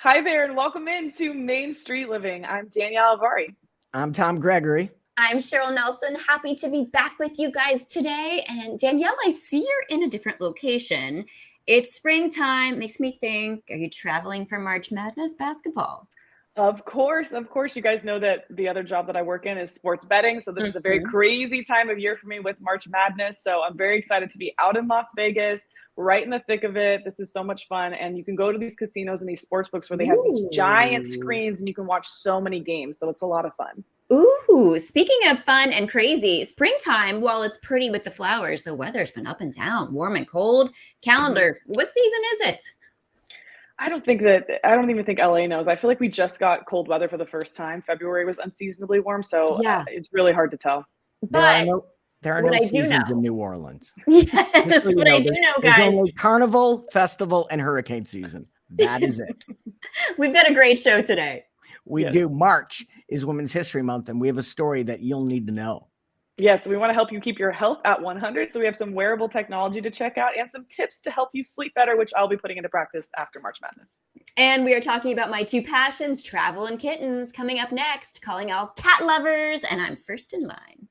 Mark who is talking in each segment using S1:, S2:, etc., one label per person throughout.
S1: Hi there, and welcome into Main Street Living. I'm Danielle Avari.
S2: I'm Tom Gregory.
S3: I'm Cheryl Nelson. Happy to be back with you guys today. And Danielle, I see you're in a different location. It's springtime. Makes me think, are you traveling for March Madness basketball?
S1: Of course. You guys know that the other job that I work in is sports betting. So this is a very crazy time of year for me with March Madness. So I'm very excited to be out in Las Vegas, right in the thick of it. This is so much fun. And you can go to these casinos and these sports books where they have these giant screens and you can watch so many games. So it's a lot of fun.
S3: Ooh, speaking of fun and crazy, springtime, while it's pretty with the flowers, the weather's been up and down, warm and cold. Calendar, what season is it?
S1: I don't even think LA knows. I feel like we just got cold weather for the first time. February was unseasonably warm, so it's really hard to tell.
S3: But
S2: there are no seasons in New Orleans.
S3: Yes, what I do know, guys.
S2: There's only carnival, festival, and hurricane season. That is it.
S3: We've got a great show today.
S2: We do. March is Women's History Month, and we have a story that you'll need to know.
S1: Yes, we want to help you keep your health at 100. So we have some wearable technology to check out and some tips to help you sleep better, which I'll be putting into practice after March Madness.
S3: And we are talking about my two passions, travel and kittens, coming up next, calling all cat lovers, and I'm first in line.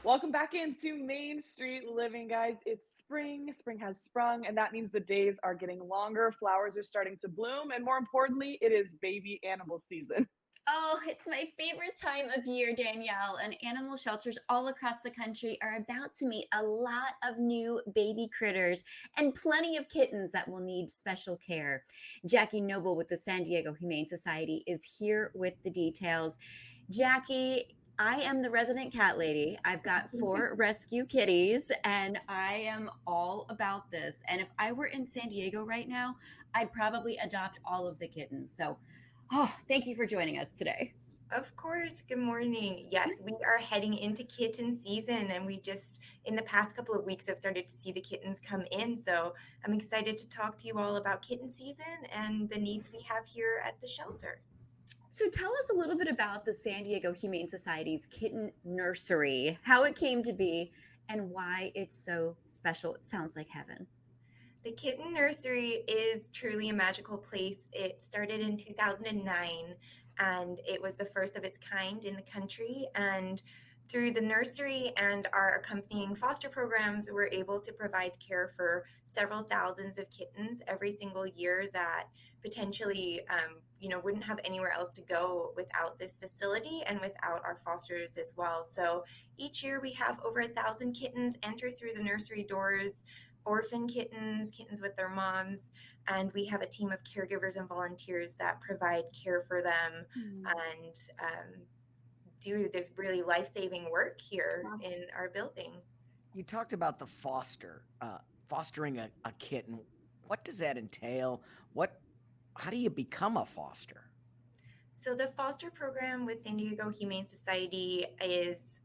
S1: Welcome back into Main Street Living, guys. It's spring. Spring has sprung, and that means the days are getting longer. Flowers are starting to bloom, and more importantly, it is baby animal season.
S3: Oh, it's my favorite time of year, Danielle, and animal shelters all across the country are about to meet a lot of new baby critters and plenty of kittens that will need special care. Jackie Noble with the San Diego Humane Society is here with the details. Jackie, I am the resident cat lady. I've got 4 rescue kitties, and I am all about this. And if I were in San Diego right now, I'd probably adopt all of the kittens. So, thank you for joining us today.
S4: Of course. Good morning. Yes, we are heading into kitten season, and we just, in the past couple of weeks, have started to see the kittens come in. So I'm excited to talk to you all about kitten season and the needs we have here at the shelter.
S3: So tell us a little bit about the San Diego Humane Society's Kitten Nursery, how it came to be, and why it's so special. It sounds like heaven.
S4: The Kitten Nursery is truly a magical place. It started in 2009, and it was the first of its kind in the country. And through the nursery and our accompanying foster programs, we're able to provide care for several thousands of kittens every single year that potentially wouldn't have anywhere else to go without this facility and without our fosters as well. So each year we have over 1,000 kittens enter through the nursery doors, orphan kittens, kittens with their moms, and we have a team of caregivers and volunteers that provide care for them and do the really life-saving work here in our building.
S2: You talked about the fostering a kitten. What does that entail? How do you become a foster?
S4: So the foster program with San Diego Humane Society is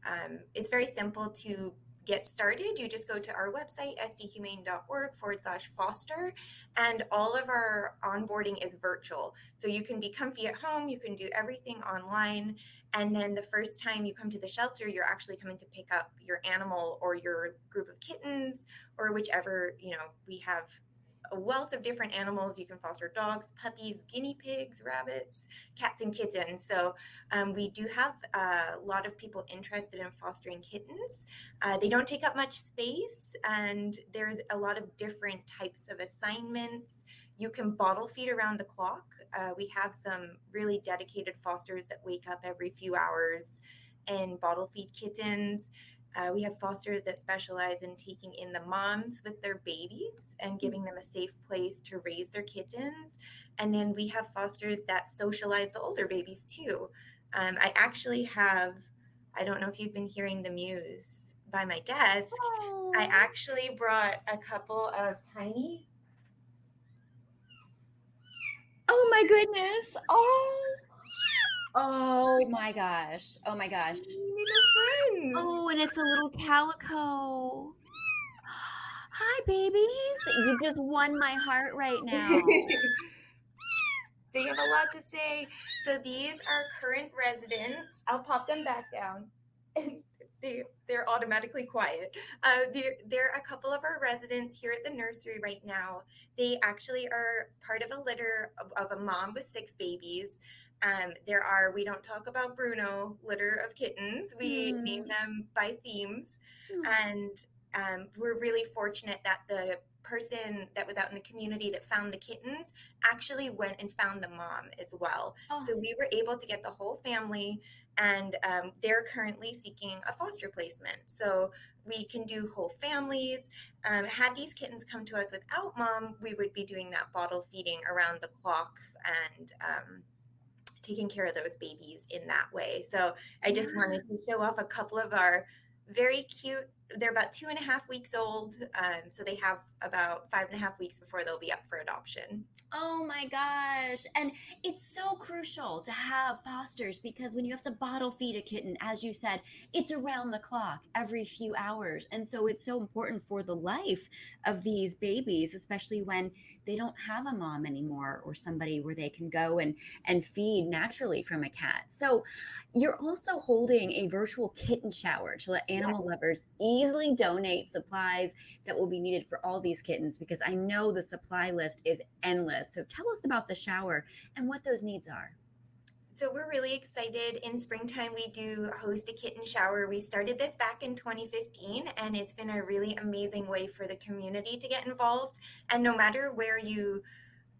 S4: it's very simple to get started. You just go to our website, sdhumane.org/foster, and all of our onboarding is virtual. So you can be comfy at home, you can do everything online, and then the first time you come to the shelter, you're actually coming to pick up your animal or your group of kittens or whichever, we have a wealth of different animals. You can foster dogs, puppies, guinea pigs, rabbits, cats, and kittens. So we do have a lot of people interested in fostering kittens. They don't take up much space, and there's a lot of different types of assignments. You can bottle feed around the clock. We have some really dedicated fosters that wake up every few hours and bottle feed kittens. We have fosters that specialize in taking in the moms with their babies and giving them a safe place to raise their kittens. And then we have fosters that socialize the older babies too. I actually have, I don't know if you've been hearing the mews by my desk. I actually brought a couple of tiny.
S3: Oh my goodness. Oh my gosh. Oh my gosh.
S4: Little friends.
S3: Oh, and it's a little calico. Hi, babies. You just won my heart right now.
S4: They have a lot to say. So these are current residents. I'll pop them back down. They're automatically quiet. They're a couple of our residents here at the nursery right now. They actually are part of a litter of a mom with 6 babies. We don't talk about Bruno, litter of kittens. We name them by themes. And we're really fortunate that the person that was out in the community that found the kittens actually went and found the mom as well.
S3: Oh.
S4: So we were able to get the whole family, and they're currently seeking a foster placement. So we can do whole families. Had these kittens come to us without mom, we would be doing that bottle feeding around the clock and taking care of those babies in that way. So I just wanted to show off a couple of our very cute. They're about 2.5 weeks old. So they have about 5.5 weeks before they'll be up for adoption.
S3: Oh my gosh. And it's so crucial to have fosters because when you have to bottle feed a kitten, as you said, it's around the clock every few hours. And so it's so important for the life of these babies, especially when they don't have a mom anymore or somebody where they can go and feed naturally from a cat. So you're also holding a virtual kitten shower to let animal lovers easily donate supplies that will be needed for all these kittens because I know the supply list is endless. So tell us about the shower and what those needs are.
S4: So we're really excited. In springtime, we do host a kitten shower. We started this back in 2015, and it's been a really amazing way for the community to get involved. And no matter where you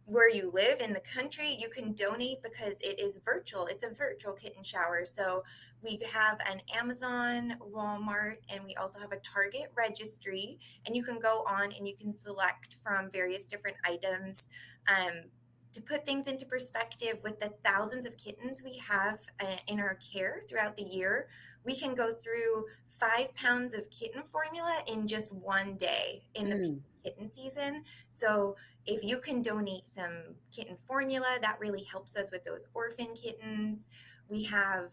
S4: live in the country, you can donate because it is virtual. It's a virtual kitten shower. So we have an Amazon, Walmart, and we also have a Target registry. And you can go on and you can select from various different items. To put things into perspective, with the thousands of kittens we have in our care throughout the year, we can go through 5 pounds of kitten formula in just one day in the kitten season. So if you can donate some kitten formula, that really helps us with those orphan kittens. We have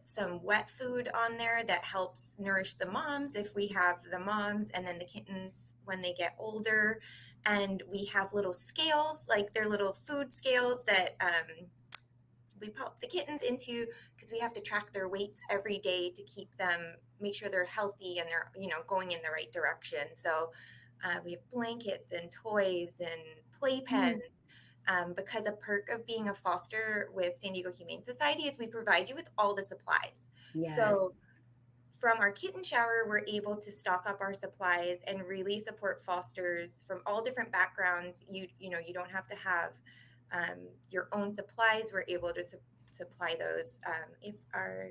S4: some wet food on there that helps nourish the moms if we have the moms, and then the kittens when they get older. And we have little scales, like they're little food scales that we pop the kittens into because we have to track their weights every day to keep them, make sure they're healthy and they're, going in the right direction. So we have blankets and toys and playpens. Because a perk of being a foster with San Diego Humane Society is we provide you with all the supplies.
S3: Yes.
S4: So from our kitten shower, we're able to stock up our supplies and really support fosters from all different backgrounds. You don't have to have your own supplies. We're able to supply those if our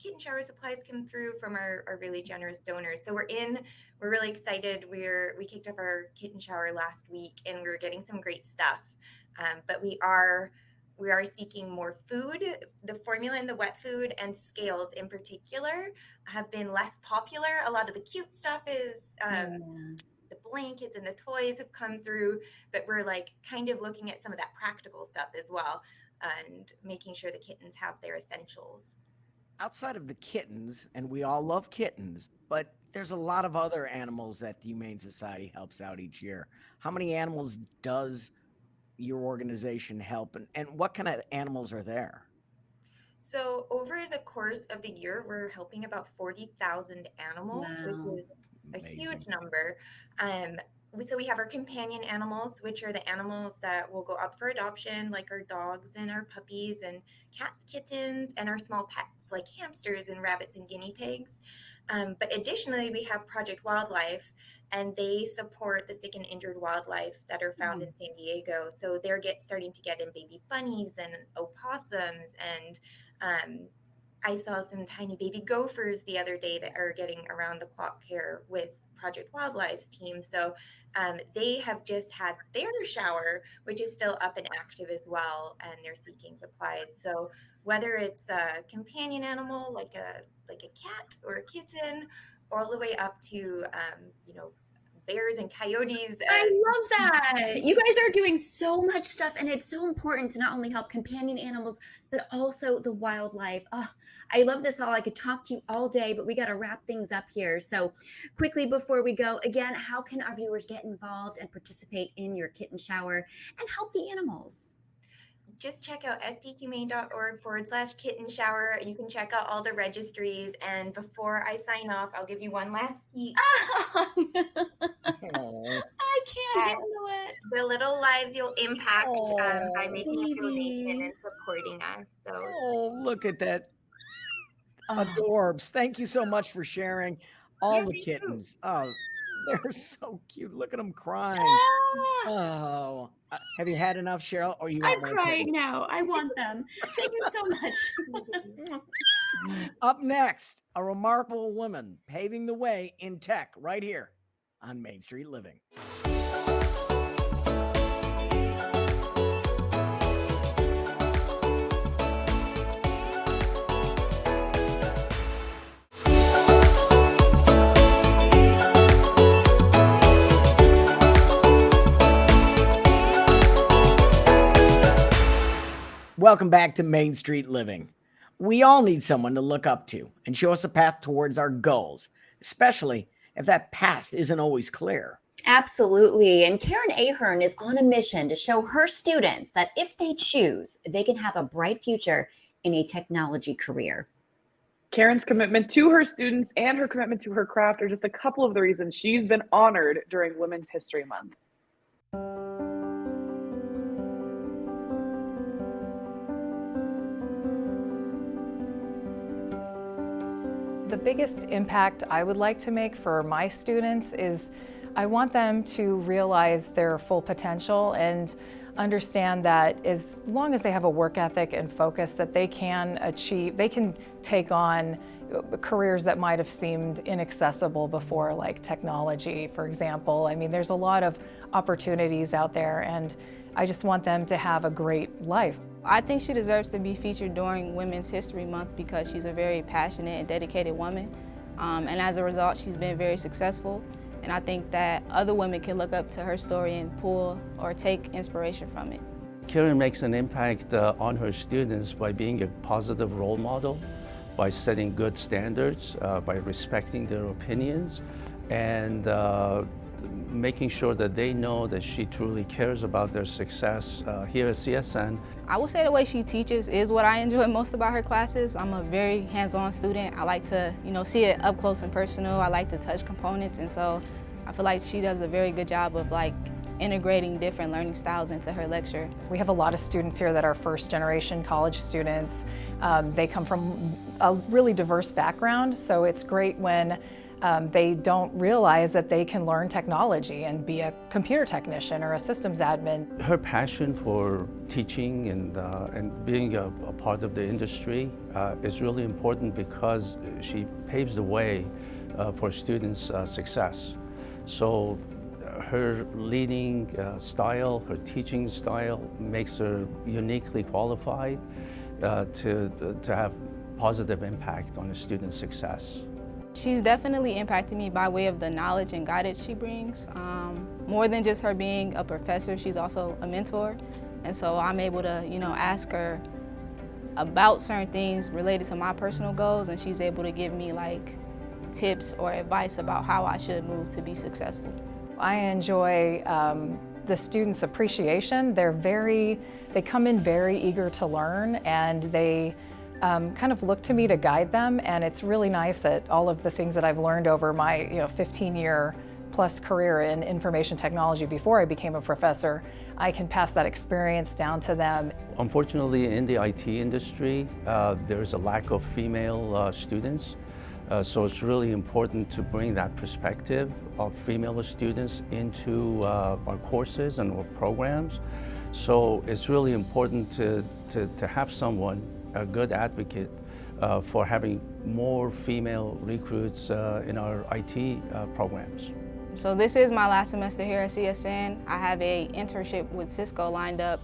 S4: kitten shower supplies come through from our really generous donors. So we're really excited. We kicked off our kitten shower last week, and we're getting some great stuff. But we are seeking more food. The formula and the wet food and scales in particular have been less popular. A lot of the cute stuff is the blankets and the toys have come through, but we're kind of looking at some of that practical stuff as well and making sure the kittens have their essentials.
S2: Outside of the kittens, and we all love kittens, but there's a lot of other animals that the Humane Society helps out each year. How many animals does your organization help, and what kind of animals are there?
S4: So over the course of the year, we're helping about 40,000 animals, which is a huge number. So we have our companion animals, which are the animals that will go up for adoption, like our dogs and our puppies and cats, kittens, and our small pets like hamsters and rabbits and guinea pigs. But additionally, we have Project Wildlife, and they support the sick and injured wildlife that are found in San Diego. So they're starting to get in baby bunnies and opossums, and I saw some tiny baby gophers the other day that are getting around the clock care with Project Wildlife's team. So they have just had their shower, which is still up and active as well, and they're seeking supplies. So whether it's a companion animal like a cat or a kitten, all the way up to bears and coyotes.
S3: I love that. You guys are doing so much stuff, and it's so important to not only help companion animals, but also the wildlife. Oh, I love this all. I could talk to you all day, but we got to wrap things up here. So quickly before we go, again, how can our viewers get involved and participate in your kitten shower and help the animals?
S4: Just check out sdhumane.org/kitten shower. You can check out all the registries. And before I sign off, I'll give you one last peek.
S2: Oh,
S3: I can't handle it.
S4: The little lives you'll impact by
S2: Oh,
S4: making a donation and
S3: babies.
S4: supporting us. So
S2: oh, look at that.
S3: Oh,
S2: Adorbs. Thank you so much for sharing all
S4: yeah,
S2: the
S4: thank you.
S2: kittens. Oh, they're so cute. Look at them crying.
S3: ah,
S2: Oh, have you had enough, Cheryl? Or you want
S3: I'm
S2: more
S3: crying
S2: kittens?
S3: now. I want them. Thank you so much.
S2: Up next, a remarkable woman paving the way in tech right here on Main Street Living. Welcome back to Main Street Living. We all need someone to look up to and show us a path towards our goals, especially if that path isn't always clear.
S3: Absolutely. And Karen Ahern is on a mission to show her students that if they choose, they can have a bright future in a technology career.
S1: Karen's commitment to her students and her commitment to her craft are just a couple of the reasons she's been honored during Women's History Month.
S5: The biggest impact I would like to make for my students is I want them to realize their full potential and understand that as long as they have a work ethic and focus that they can achieve, they can take on careers that might have seemed inaccessible before, like technology, for example. I mean, there's a lot of opportunities out there, and I just want them to have a great life.
S6: I think she deserves to be featured during Women's History Month because she's a very passionate and dedicated woman. And as a result, she's been very successful. And I think that other women can look up to her story and pull or take inspiration from it.
S7: Karen makes an impact on her students by being a positive role model, by setting good standards, by respecting their opinions, and making sure that they know that she truly cares about their success here at CSN.
S6: I would say the way she teaches is what I enjoy most about her classes. I'm a very hands-on student. I like to, see it up close and personal. I like to touch components, and so I feel like she does a very good job of integrating different learning styles into her lecture.
S5: We have a lot of students here that are first-generation college students. They come from a really diverse background, so it's great when they don't realize that they can learn technology and be a computer technician or a systems admin.
S7: Her passion for teaching and being a part of the industry is really important because she paves the way for students' success. So her leading style, her teaching style makes her uniquely qualified to have positive impact on a student's success.
S6: She's definitely impacted me by way of the knowledge and guidance she brings. More than just her being a professor, she's also a mentor. And so I'm able to, ask her about certain things related to my personal goals, and she's able to give me tips or advice about how I should move to be successful.
S5: I enjoy the students' appreciation. They come in very eager to learn, and they kind of look to me to guide them, and it's really nice that all of the things that I've learned over my 15-year plus career in information technology before I became a professor, I can pass that experience down to them.
S7: Unfortunately, in the IT industry, there's a lack of female students, so it's really important to bring that perspective of female students into our courses and our programs. So it's really important to have someone, a good advocate for having more female recruits in our IT programs.
S6: So this is my last semester here at CSN. I have an internship with Cisco lined up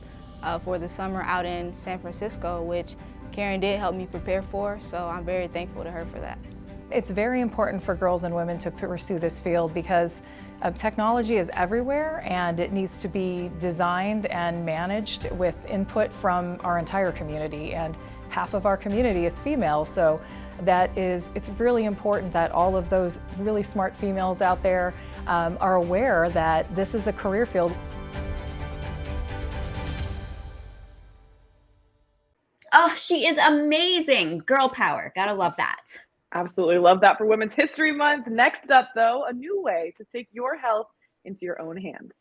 S6: for the summer out in San Francisco, which Karen did help me prepare for, so I'm very thankful to her for that.
S5: It's very important for girls and women to pursue this field because technology is everywhere and it needs to be designed and managed with input from our entire community, and half of our community is female, so it's really important that all of those really smart females out there are aware that this is a career field.
S3: Oh, she is amazing. Girl power. Gotta love that.
S1: Absolutely love that for Women's History Month. Next up, though, a new way to take your health into your own hands.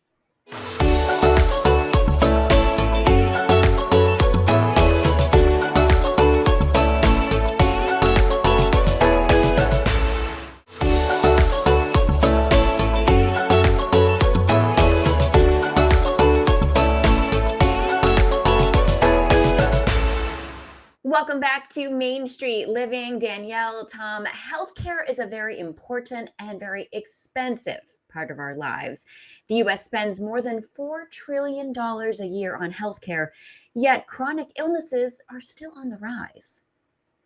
S3: Welcome back to Main Street Living. Danielle, Tom, healthcare is a very important and very expensive part of our lives. The U.S. spends more than $4 trillion a year on healthcare, yet chronic illnesses are still on the rise.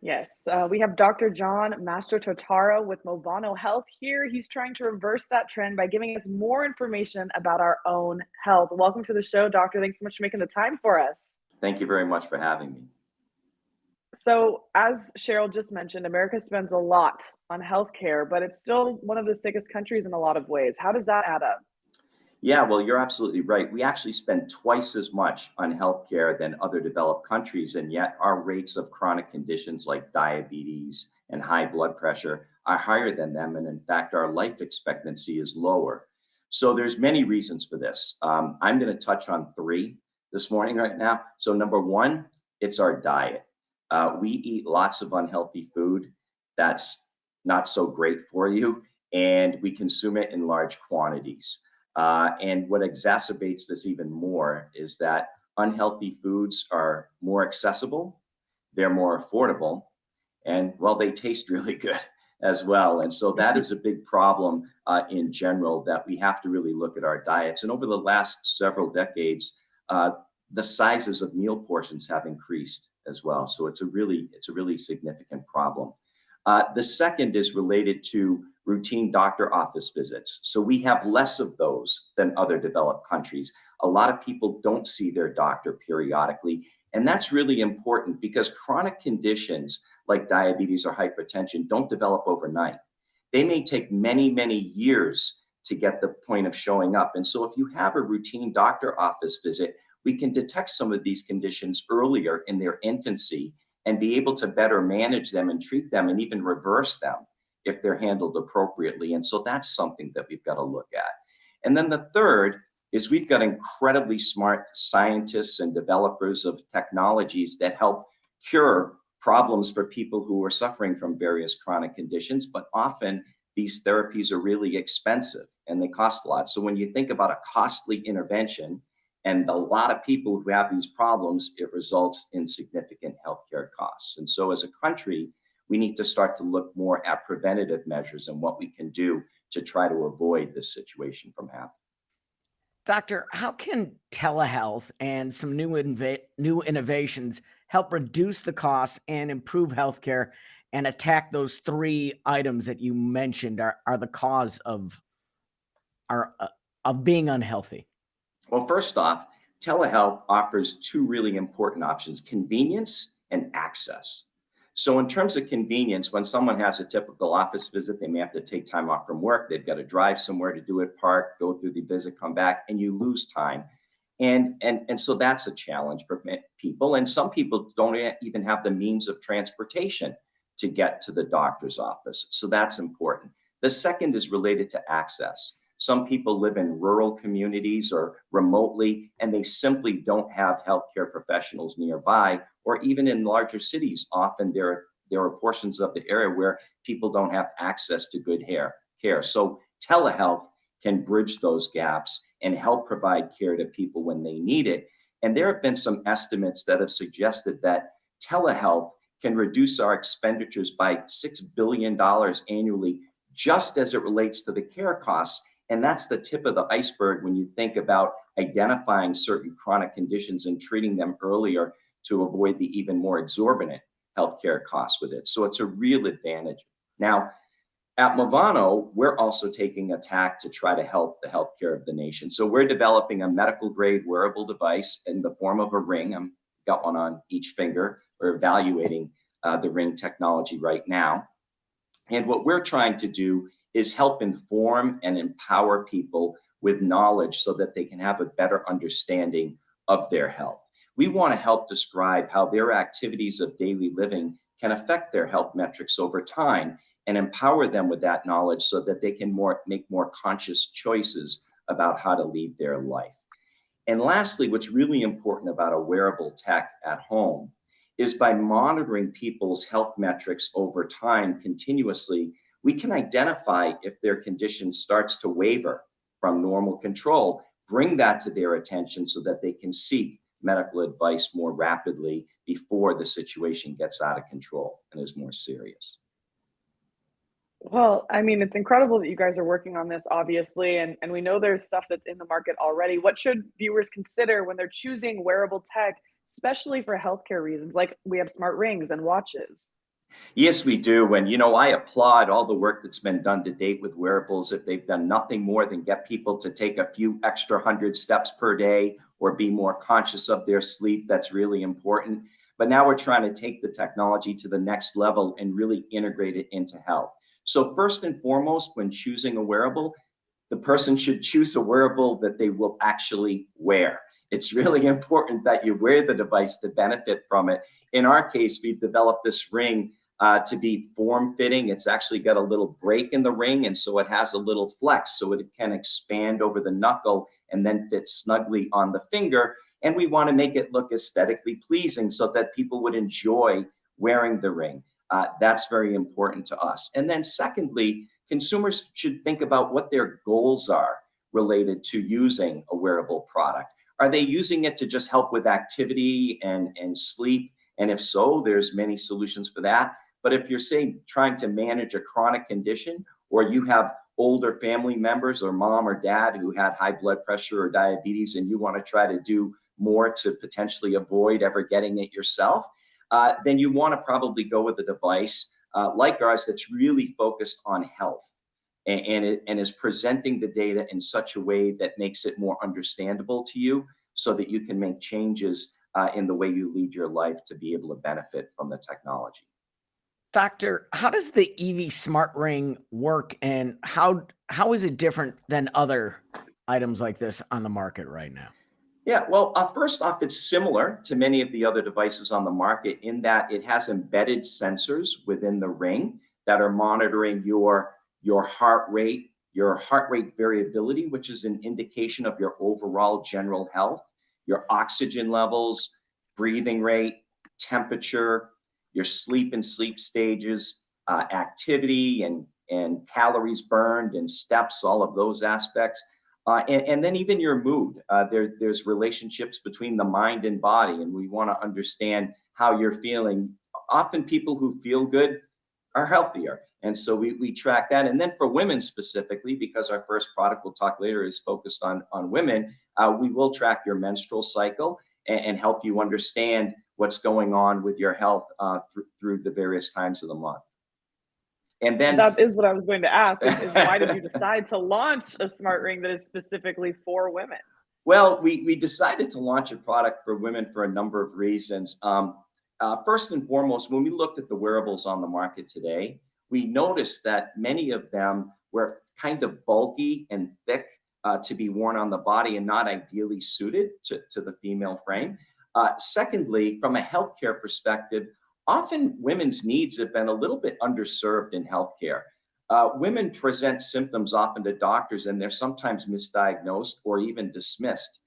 S1: Yes, we have Dr. John Mastrototaro with Movano Health here. He's trying to reverse that trend by giving us more information about our own health. Welcome to the show, Doctor. Thanks so much for making the time for us.
S8: Thank you very much for having me.
S1: So, as Cheryl just mentioned, America spends a lot on healthcare, but it's still one of the sickest countries in a lot of ways. How does that add up?
S8: Yeah, well, you're absolutely right. We actually spend twice as much on healthcare than other developed countries, and yet our rates of chronic conditions like diabetes and high blood pressure are higher than them, and in fact, our life expectancy is lower. So there's many reasons for this. I'm going to touch on three this morning right now. So number one, it's our diet. We eat lots of unhealthy food that's not so great for you, and we consume it in large quantities. And what exacerbates this even more is that unhealthy foods are more accessible, they're more affordable, and well, they taste really good as well. And so that is a big problem in general, that we have to really look at our diets. And over the last several decades, the sizes of meal portions have increased as well. So it's a really significant problem. The second is related to routine doctor office visits. So we have less of those than other developed countries. A lot of people don't see their doctor periodically. And that's really important because chronic conditions like diabetes or hypertension don't develop overnight. They may take many, many years to get the point of showing up. And so if you have a routine doctor office visit, we can detect some of these conditions earlier in their infancy and be able to better manage them and treat them and even reverse them if they're handled appropriately. And so that's something that we've got to look at. And then the third is we've got incredibly smart scientists and developers of technologies that help cure problems for people who are suffering from various chronic conditions, but often these therapies are really expensive and they cost a lot. So when you think about a costly intervention, and a lot of people who have these problems, it results in significant healthcare costs. And so as a country, we need to start to look more at preventative measures and what we can do to try to avoid this situation from happening.
S2: Doctor, how can telehealth and some new innovations help reduce the costs and improve healthcare and attack those three items that you mentioned are the cause of being unhealthy?
S8: Well, first off, telehealth offers two really important options: convenience and access. So in terms of convenience, when someone has a typical office visit, they may have to take time off from work. They've got to drive somewhere to do it, park, go through the visit, come back, and you lose time. And so that's a challenge for people. And some people don't even have the means of transportation to get to the doctor's office. So that's important. The second is related to access. Some people live in rural communities or remotely, and they simply don't have healthcare professionals nearby, or even in larger cities. Often there are portions of the area where people don't have access to good care. So telehealth can bridge those gaps and help provide care to people when they need it. And there have been some estimates that have suggested that telehealth can reduce our expenditures by $6 billion annually, just as it relates to the care costs. And that's the tip of the iceberg when you think about identifying certain chronic conditions and treating them earlier to avoid the even more exorbitant healthcare costs with it. So it's a real advantage. Now, at Movano, we're also taking a tack to try to help the healthcare of the nation. So we're developing a medical grade wearable device in the form of a ring. I've got one on each finger. We're evaluating the ring technology right now. And what we're trying to do is help inform and empower people with knowledge so that they can have a better understanding of their health. We want to help describe how their activities of daily living can affect their health metrics over time, and empower them with that knowledge so that they can make more conscious choices about how to lead their life. And lastly, what's really important about a wearable tech at home is by monitoring people's health metrics over time continuously, we can identify if their condition starts to waver from normal control, bring that to their attention so that they can seek medical advice more rapidly before the situation gets out of control and is more serious.
S1: Well, I mean, it's incredible that you guys are working on this, obviously, and we know there's stuff that's in the market already. What should viewers consider when they're choosing wearable tech, especially for healthcare reasons? Like we have smart rings and watches.
S8: Yes, we do. And, I applaud all the work that's been done to date with wearables. If they've done nothing more than get people to take a few extra 100 steps per day or be more conscious of their sleep, that's really important. But now we're trying to take the technology to the next level and really integrate it into health. So first and foremost, when choosing a wearable, the person should choose a wearable that they will actually wear. It's really important that you wear the device to benefit from it. In our case, we've developed this ring to be form-fitting. It's actually got a little break in the ring, and so it has a little flex, so it can expand over the knuckle and then fit snugly on the finger. And we want to make it look aesthetically pleasing so that people would enjoy wearing the ring. That's very important to us. And then secondly, consumers should think about what their goals are related to using a wearable product. Are they using it to just help with activity and sleep? And if so, there's many solutions for that. But if you're, say, trying to manage a chronic condition, or you have older family members or mom or dad who had high blood pressure or diabetes, and you want to try to do more to potentially avoid ever getting it yourself, then you want to probably go with a device like ours that's really focused on health and is presenting the data in such a way that makes it more understandable to you so that you can make changes in the way you lead your life to be able to benefit from the technology.
S2: Doctor, how does the Evie Smart Ring work, and how is it different than other items like this on the market right now?
S8: Yeah, well, first off, it's similar to many of the other devices on the market in that it has embedded sensors within the ring that are monitoring your heart rate variability, which is an indication of your overall general health, your oxygen levels, breathing rate, temperature, your sleep and sleep stages, activity and calories burned and steps, all of those aspects. And then even your mood. There's relationships between the mind and body, and we want to understand how you're feeling. Often people who feel good are healthier. And so we track that. And then for women specifically, because our first product we'll talk later is focused on women, we will track your menstrual cycle and help you understand what's going on with your health through the various times of the month. And then
S1: that is what I was going to ask, is why did you decide to launch a smart ring that is specifically for women?
S8: Well, we decided to launch a product for women for a number of reasons. First and foremost, when we looked at the wearables on the market today, we noticed that many of them were kind of bulky and thick to be worn on the body and not ideally suited to the female frame. Secondly, from a healthcare perspective, often women's needs have been a little bit underserved in healthcare. Women present symptoms often to doctors, and they're sometimes misdiagnosed or even dismissed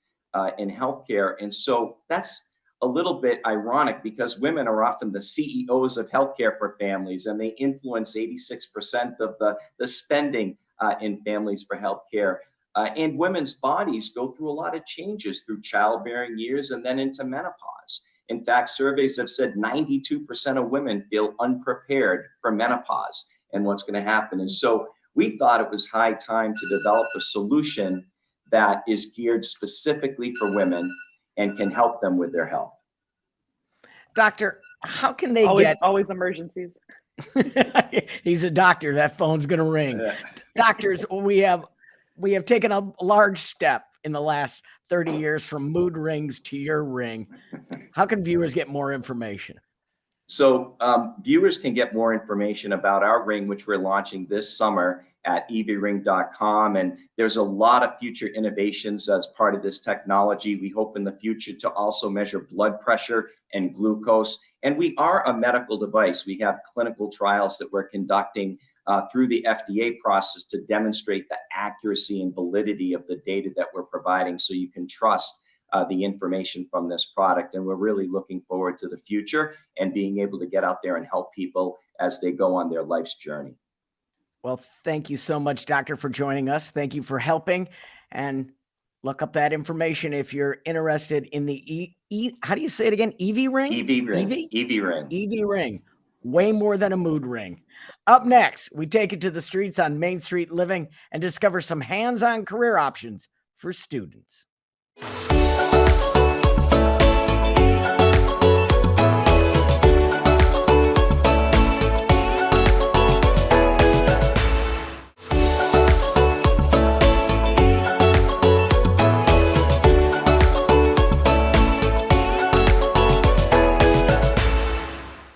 S8: in healthcare. And so that's a little bit ironic because women are often the CEOs of healthcare for families, and they influence 86% of the spending in families for healthcare. And women's bodies go through a lot of changes through childbearing years and then into menopause. In fact, surveys have said 92% of women feel unprepared for menopause and what's going to happen. And so we thought it was high time to develop a solution that is geared specifically for women and can help them with their health.
S2: Doctor, how can they
S1: always emergencies?
S2: He's a doctor. That phone's going to ring. Doctors, we have taken a large step in the last 30 years from mood rings to your ring. How can viewers get more information?
S8: So viewers can get more information about our ring, which we're launching this summer at eviering.com. And there's a lot of future innovations as part of this technology. We hope in the future to also measure blood pressure and glucose. And we are a medical device. We have clinical trials that we're conducting through the FDA process to demonstrate the accuracy and validity of the data that we're providing, so you can trust the information from this product. And we're really looking forward to the future and being able to get out there and help people as they go on their life's journey.
S2: Well, thank you so much, Doctor, for joining us. Thank you for helping. And look up that information if you're interested in the how do you say it again? Evie ring?
S8: Evie ring.
S2: Evie?
S8: Evie ring.
S2: Evie ring. Way more than a mood ring. Up next, we take it to the streets on Main Street Living and discover some hands-on career options for students.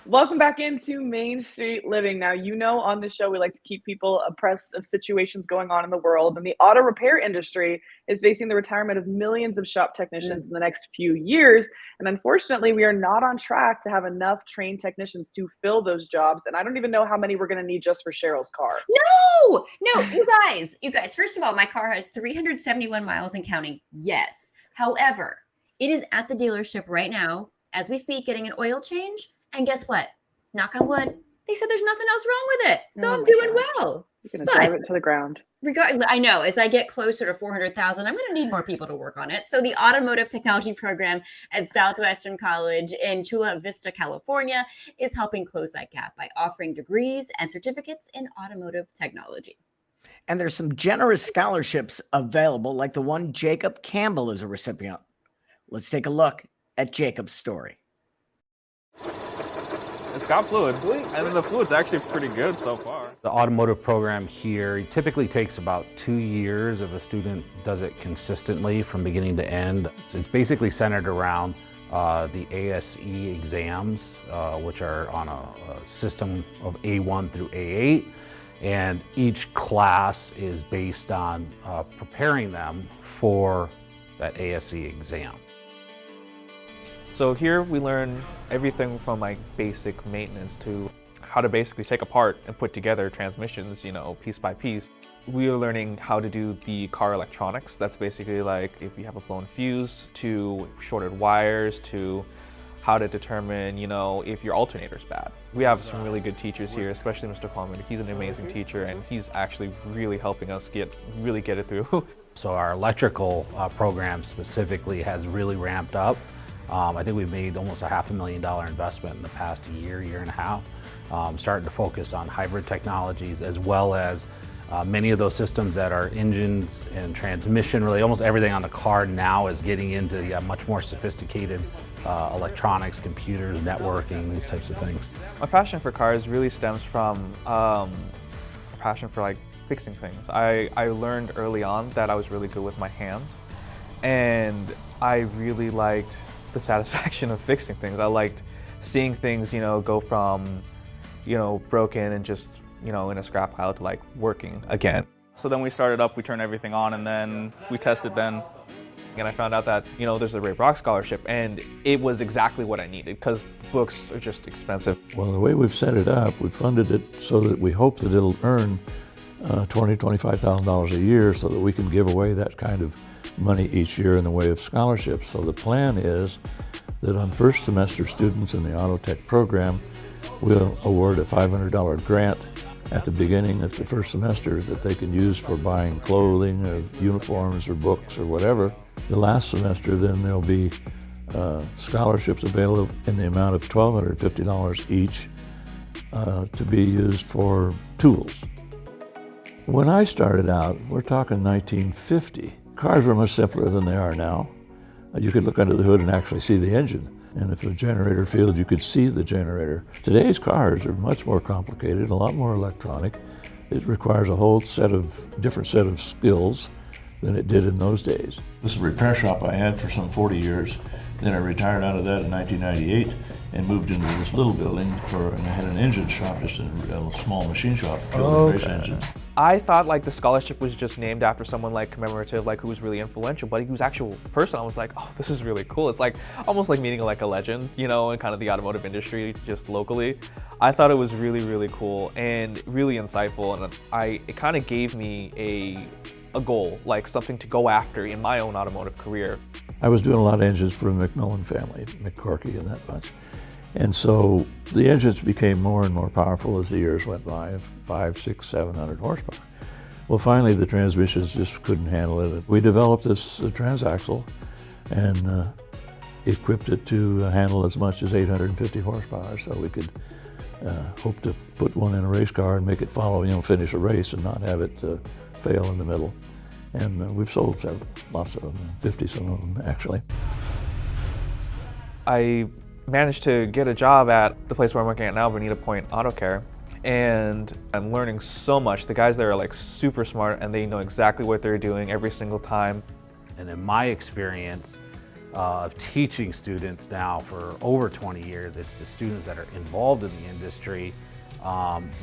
S1: Welcome back into Main Street Living. Now, you know, on the show, we like to keep people abreast of situations going on in the world. And the auto repair industry is facing the retirement of millions of shop technicians in the next few years. And unfortunately, we are not on track to have enough trained technicians to fill those jobs. And I don't even know how many we're going to need just for Cheryl's car.
S3: No, you guys, first of all, my car has 371 miles and counting. Yes. However, it is at the dealership right now, as we speak, getting an oil change. And guess what? Knock on wood. They said there's nothing else wrong with it. So I'm doing well.
S1: You're going to drive it to the ground.
S3: Regardless, I know as I get closer to 400,000, I'm going to need more people to work on it. So the Automotive Technology Program at Southwestern College in Chula Vista, California, is helping close that gap by offering degrees and certificates in automotive technology.
S2: And there's some generous scholarships available, like the one Jacob Campbell is a recipient. Let's take a look at Jacob's story.
S9: It's got fluid, and the fluid's actually pretty good so far.
S10: The automotive program here typically takes about 2 years if a student does it consistently from beginning to end. So it's basically centered around the ASE exams, which are on a system of A1 through A8, and each class is based on preparing them for that ASE exam.
S9: So here we learn everything from like basic maintenance to how to basically take apart and put together transmissions, you know, piece by piece. We are learning how to do the car electronics. That's basically like if you have a blown fuse, to shorted wires, to how to determine, you know, if your alternator's bad. We have some really good teachers here, especially Mr. Coleman. He's an amazing teacher, and he's actually really helping us really get it through.
S10: So our electrical program specifically has really ramped up. I think we've made almost a $500,000 investment in the past year and a half, starting to focus on hybrid technologies, as well as many of those systems that are engines and transmission. Really almost everything on the car now is getting into much more sophisticated electronics, computers, networking, these types of things.
S9: My passion for cars really stems from passion for like fixing things. I learned early on that I was really good with my hands, and I really liked the satisfaction of fixing things. I liked seeing things, you know, go from, you know, broken and just, you know, in a scrap pile to like working again. So then we started up, we turned everything on, and then we tested then. And I found out that, you know, there's a Ray Brock scholarship, and it was exactly what I needed because books are just expensive.
S11: Well, the way we've set it up, we've funded it so that we hope that it'll earn $20,000, $25,000 a year so that we can give away that kind of money each year in the way of scholarships. So the plan is that on first semester students in the Auto Tech program, we'll award a $500 grant at the beginning of the first semester that they can use for buying clothing or uniforms or books or whatever. The last semester, then there'll be scholarships available in the amount of $1,250 each to be used for tools. When I started out, we're talking 1950, cars were much simpler than they are now. You could look under the hood and actually see the engine. And if a generator failed, you could see the generator. Today's cars are much more complicated, a lot more electronic. It requires a whole different set of skills than it did in those days. This is a repair shop I had for some 40 years. Then I retired out of that in 1998 and moved into this little building and I had an engine shop, just a small machine shop, building race engines.
S9: I thought like the scholarship was just named after someone like commemorative, like who was really influential, but he was actual person. I was like, oh, this is really cool. It's like almost like meeting like a legend, you know, in kind of the automotive industry, just locally. I thought it was really, really cool and really insightful, and it kind of gave me a goal, like something to go after in my own automotive career.
S11: I was doing a lot of engines for the McMillan family, McCorkey and that bunch. And so the engines became more and more powerful as the years went by, 500, 600, 700 horsepower. Well, finally the transmissions just couldn't handle it. We developed this transaxle and equipped it to handle as much as 850 horsepower, so we could hope to put one in a race car and make it follow, finish a race and not have it fail in the middle. And we've sold lots of them, 50 some of them actually.
S9: I managed to get a job at the place where I'm working at now, Bonita Point Auto Care, and I'm learning so much. The guys there are like super smart and they know exactly what they're doing every single time.
S10: And in my experience of teaching students now for over 20 years, it's the students that are involved in the industry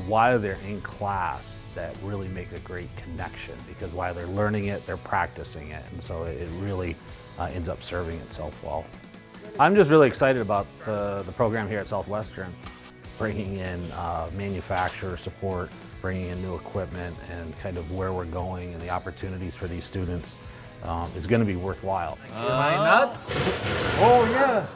S10: while they're in class that really make a great connection, because while they're learning it, they're practicing it, and so it really ends up serving itself well. I'm just really excited about the program here at Southwestern, bringing in manufacturer support, bringing in new equipment, and kind of where we're going and the opportunities for these students is going to be worthwhile.
S2: Am I nuts? Oh, yeah.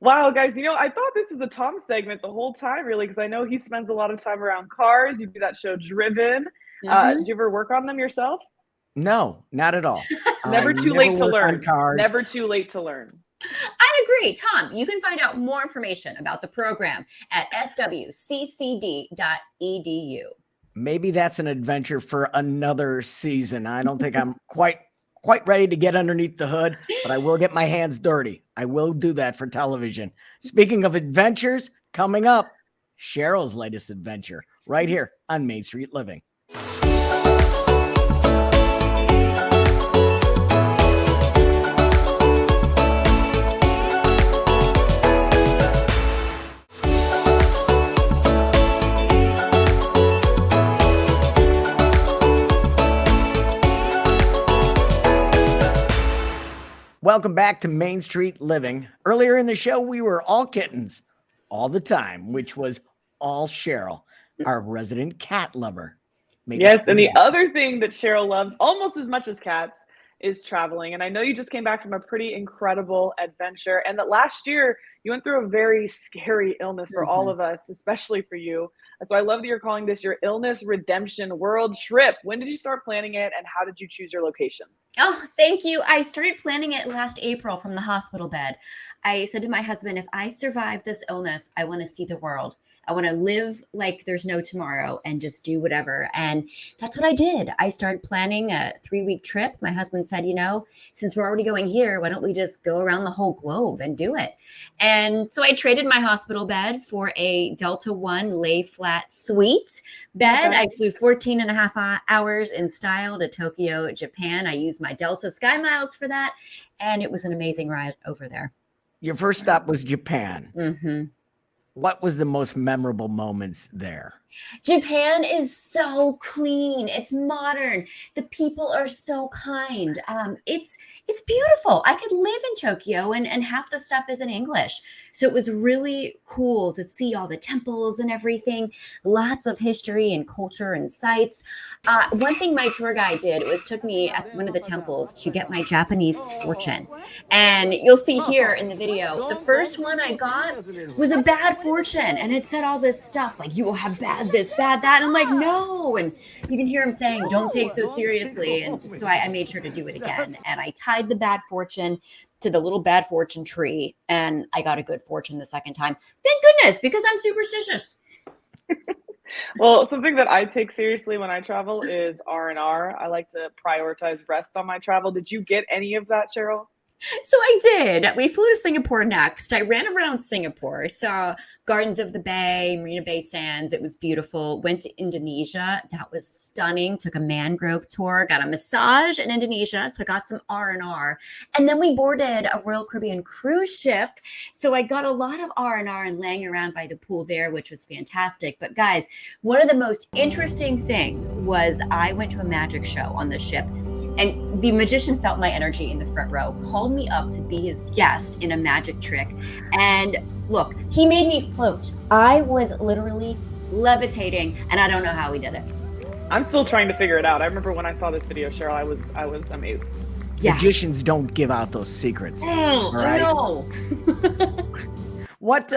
S1: Wow, guys, I thought this was a Tom segment the whole time, really, because I know he spends a lot of time around cars. You do that show Driven. Did you ever work on them yourself?
S2: No, not at all.
S1: Never too late to learn. Never too late to learn.
S3: I agree. Tom, you can find out more information about the program at swccd.edu.
S2: Maybe that's an adventure for another season. I don't think I'm quite ready to get underneath the hood, but I will get my hands dirty. I will do that for television. Speaking of adventures, coming up, Cheryl's latest adventure right here on Main Street Living. Welcome back to Main Street Living. Earlier in the show, we were all kittens all the time, which was all Cheryl, our resident cat lover.
S1: Yes, and the other thing that Cheryl loves almost as much as cats is traveling. And I know you just came back from a pretty incredible adventure, and that last year you went through a very scary illness for all of us, especially for you. So I love that you're calling this your Illness Redemption World Trip. When did you start planning it, and how did you choose your locations?
S3: Oh, thank you. I started planning it last April from the hospital bed. I said to my husband, if I survive this illness, I want to see the world. I want to live like there's no tomorrow and just do whatever. And that's what I did. I started planning a 3-week trip. My husband said, since we're already going here, why don't we just go around the whole globe and do it? And so I traded my hospital bed for a Delta One lay flat suite bed. Okay. I flew 14 and a half hours in style to Tokyo, Japan. I used my Delta Sky Miles for that. And it was an amazing ride over there.
S2: Your first stop was Japan.
S3: Mm-hmm.
S2: What was the most memorable moments there?
S3: Japan is so clean. It's modern. The people are so kind. It's beautiful. I could live in Tokyo and half the stuff is in English. So it was really cool to see all the temples and everything. Lots of history and culture and sights. One thing my tour guide did was took me at one of the temples to get my Japanese fortune. And you'll see here in the video, the first one I got was a bad fortune. And it said all this stuff like, you will have bad this, bad that. And I'm like, no. And you can hear him saying, don't take so seriously. And so I made sure to do it again. And I tied the bad fortune to the little bad fortune tree. And I got a good fortune the second time. Thank goodness, because I'm superstitious.
S1: Well, something that I take seriously when I travel is R&R. I like to prioritize rest on my travel. Did you get any of that, Cheryl?
S3: So I did. We flew to Singapore next. I ran around Singapore, saw Gardens of the Bay, Marina Bay Sands. It was beautiful. Went to Indonesia. That was stunning. Took a mangrove tour. Got a massage in Indonesia, so I got some R&R. And then we boarded a Royal Caribbean cruise ship. So I got a lot of R&R and laying around by the pool there, which was fantastic. But guys, one of the most interesting things was I went to a magic show on the ship. And the magician felt my energy in the front row, called me up to be his guest in a magic trick. And look, he made me float. I was literally levitating, and I don't know how he did it.
S1: I'm still trying to figure it out. I remember when I saw this video, Cheryl, I was amazed.
S3: Yeah.
S2: Magicians don't give out those secrets.
S3: Oh,
S2: right?
S3: no.
S2: What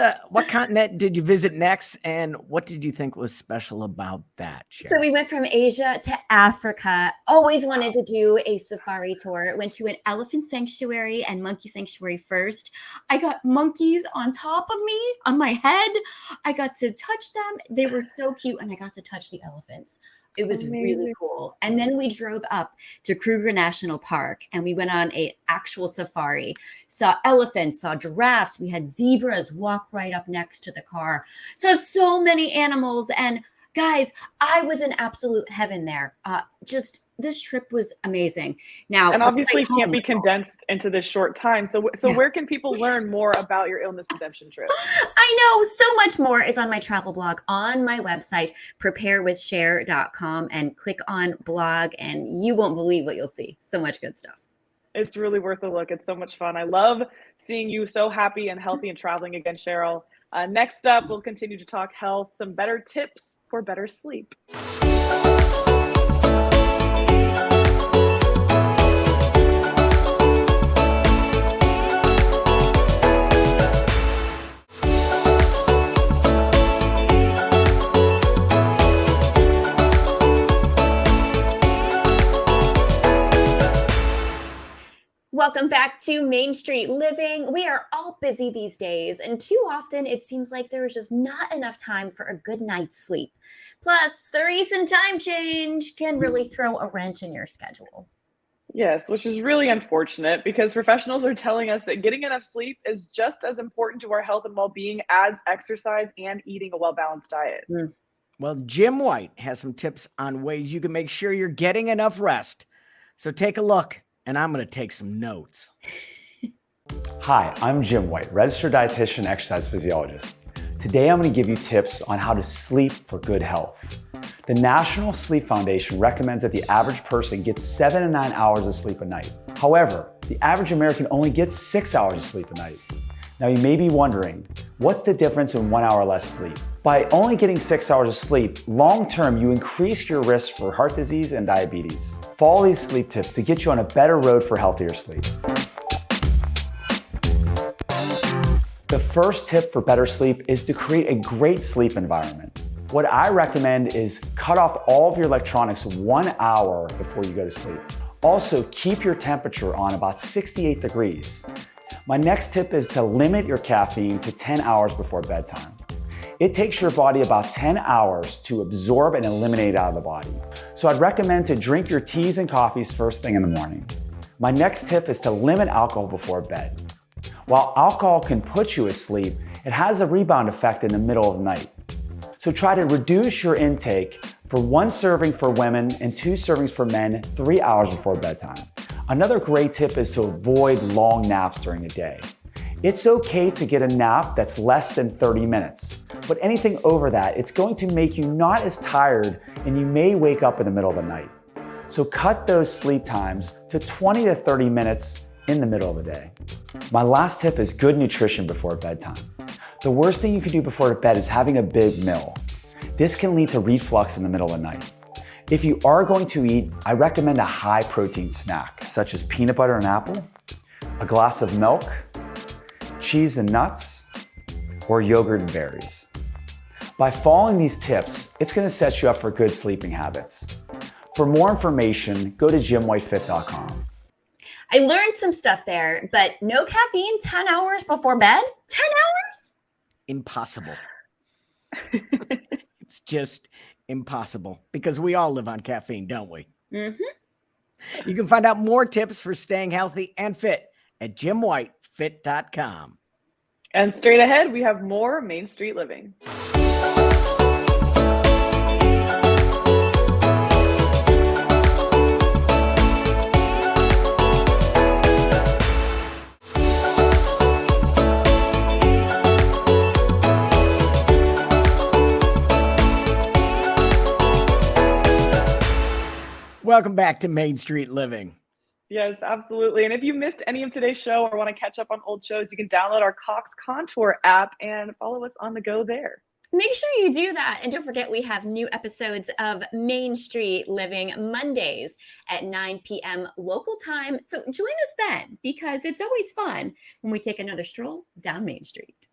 S2: continent did you visit next, and what did you think was special about that, Cheryl?
S3: So we went from Asia to Africa. Always wanted to do a safari tour. Went to an elephant sanctuary and monkey sanctuary first. I got monkeys on top of me, on my head. I got to touch them. They were so cute, and I got to touch the elephants. It was really cool. And then we drove up to Kruger National Park and we went on an actual safari. Saw elephants, saw giraffes. We had zebras walk right up next to the car. So many animals. And guys, I was in absolute heaven there. This trip was amazing. Now,
S1: and obviously can't be condensed into this short time. So where can people learn more about your illness redemption trip?
S3: I know so much more is on my travel blog on my website, preparewithshare.com, and click on blog and you won't believe what you'll see. So much good stuff.
S1: It's really worth a look. It's so much fun. I love seeing you so happy and healthy and traveling again, Cheryl. Next up, we'll continue to talk health, some better tips for better sleep.
S3: Welcome back to Main Street Living. We are all busy these days, and too often it seems like there is just not enough time for a good night's sleep. Plus, the recent time change can really throw a wrench in your schedule.
S1: Yes, which is really unfortunate because professionals are telling us that getting enough sleep is just as important to our health and well-being as exercise and eating a well-balanced diet.
S2: Well, Jim White has some tips on ways you can make sure you're getting enough rest. So take a look. And I'm going to take some notes.
S12: Hi, I'm Jim White, registered dietitian, exercise physiologist. Today I'm going to give you tips on how to sleep for good health. The National Sleep Foundation recommends that the average person gets 7 to 9 hours of sleep a night. However, the average American only gets 6 hours of sleep a night. Now you may be wondering, what's the difference in 1 hour less sleep? By only getting 6 hours of sleep, long-term you increase your risk for heart disease and diabetes. Follow these sleep tips to get you on a better road for healthier sleep. The first tip for better sleep is to create a great sleep environment. What I recommend is cut off all of your electronics 1 hour before you go to sleep. Also, keep your temperature on about 68 degrees. My next tip is to limit your caffeine to 10 hours before bedtime. It takes your body about 10 hours to absorb and eliminate it out of the body. So I'd recommend to drink your teas and coffees first thing in the morning. My next tip is to limit alcohol before bed. While alcohol can put you asleep, it has a rebound effect in the middle of the night. So try to reduce your intake for 1 serving for women and 2 servings for men 3 hours before bedtime. Another great tip is to avoid long naps during the day. It's okay to get a nap that's less than 30 minutes, but anything over that, it's going to make you not as tired and you may wake up in the middle of the night. So cut those sleep times to 20 to 30 minutes in the middle of the day. My last tip is good nutrition before bedtime. The worst thing you can do before bed is having a big meal. This can lead to reflux in the middle of the night. If you are going to eat, I recommend a high protein snack, such as peanut butter and apple, a glass of milk, cheese and nuts, or yogurt and berries. By following these tips, it's going to set you up for good sleeping habits. For more information, go to jimwhitefit.com.
S3: I learned some stuff there, but no caffeine 10 hours before bed? 10 hours?
S2: Impossible. It's just impossible because we all live on caffeine, don't we?
S3: Mm-hmm.
S2: You can find out more tips for staying healthy and fit at jimwhitefit.com.
S1: And straight ahead, we have more Main Street Living.
S2: Welcome back to Main Street Living.
S1: Yes, absolutely. And if you missed any of today's show or want to catch up on old shows, you can download our Cox Contour app and follow us on the go there.
S3: Make sure you do that. And don't forget, we have new episodes of Main Street Living Mondays at 9 p.m. local time. So join us then, because it's always fun when we take another stroll down Main Street.